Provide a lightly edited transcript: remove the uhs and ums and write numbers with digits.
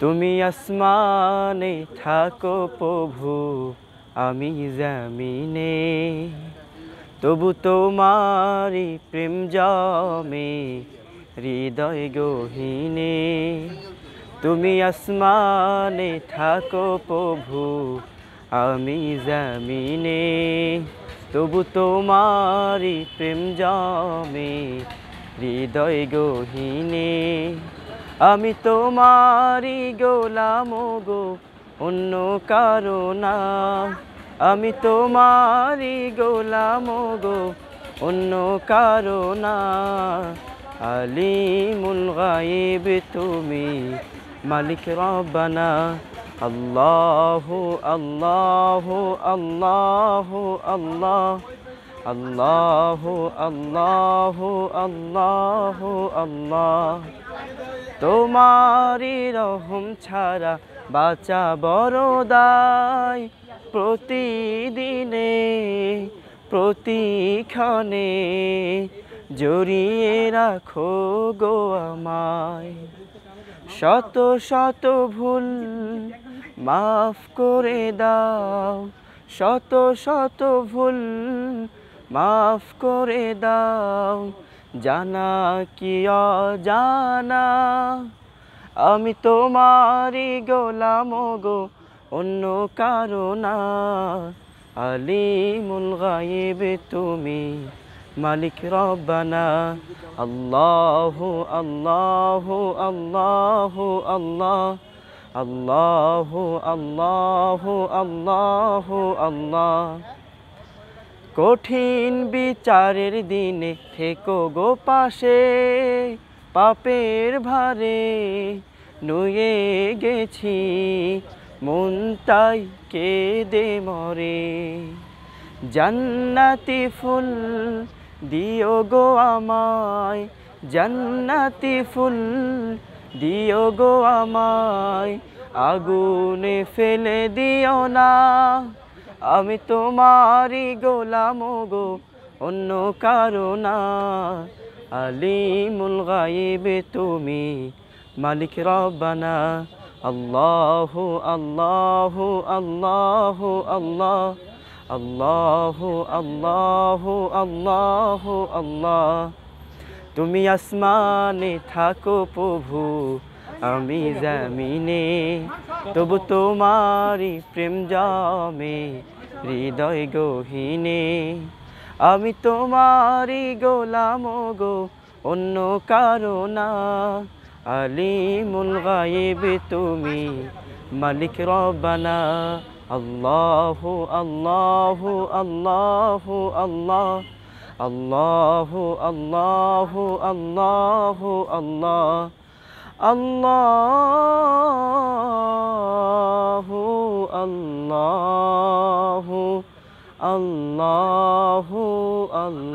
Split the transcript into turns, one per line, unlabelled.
তুমি আসমানে থাকো প্রভু, আমি জমিনে, তবু তোমারি প্রেম জমে হৃদয় গহীনে। তুমি আসমানে থাকো প্রভু, আমি জমিনে, তবু তোমারি প্রেম জমে হৃদয় গহীনে। আমি তোমারি গোলাম গো, অন্য কারো না। আমি তোমারি গোলাম গো, অন্য কারো না। আলিমুল গায়ব তুমি, মালিক রব্বানা। আল্লাহু আল্লাহু আল্লাহু আল্লাহ, আল্লাহু আল্লাহু আল্লাহু আল্লাহ। তোমারি রহম ছাড়া বাঁচা বড় দায়। প্রতিদিনে প্রতিক্ষণে জড়িয়ে রাখো গো আমায়। শত শত ভুল মাফ করে দাও, শত শত ভুল মাফ করে দাও, জানা কি অজানা। আমি তোমারি গোলাম গো, অন্য কারো না। আলিমুল গায়ব তুমি, মালিক রব্বানা। আল্লাহু আল্লাহু আল্লাহু আল্লাহ, আল্লাহু আল্লাহু আল্লাহু আল্লাহ। কঠিন বিচারের দিনে থেকো গো পাশে, পাপের ভারে নুয়ে গেছি, মন তাই কেঁদে মরে। জান্নাতি ফুল দিও গো আমায়, জান্নাতি ফুল দিও গো আমায়, আগুনে ফেলে দিও না। আমি তোমারি গোলাম গো, অন্য কারো না। আলিমুল গায়ব তুমি, মালিক রব্বানা। আল্লাহু আল্লাহু আল্লাহু আল্লাহ, আল্লাহু আল্লাহু আল্লাহু আল্লাহ। তুমি আসমানে থাকো প্রভু, আমি জমিনে, তবু তোমারি প্রেম জমে হৃদয় গহীনে। আমি তোমারি গোলাম গো, অন্য কারো না। আলিমুল গায়ব তুমি, মালিক রব্বানা। আল্লাহু আল্লাহু আল্লাহু আল্লাহ, আল্লাহু আল্লাহু আল্লাহু আল্লাহ, আল্লাহু আল্লাহু আল্লাহু আল্লাহ।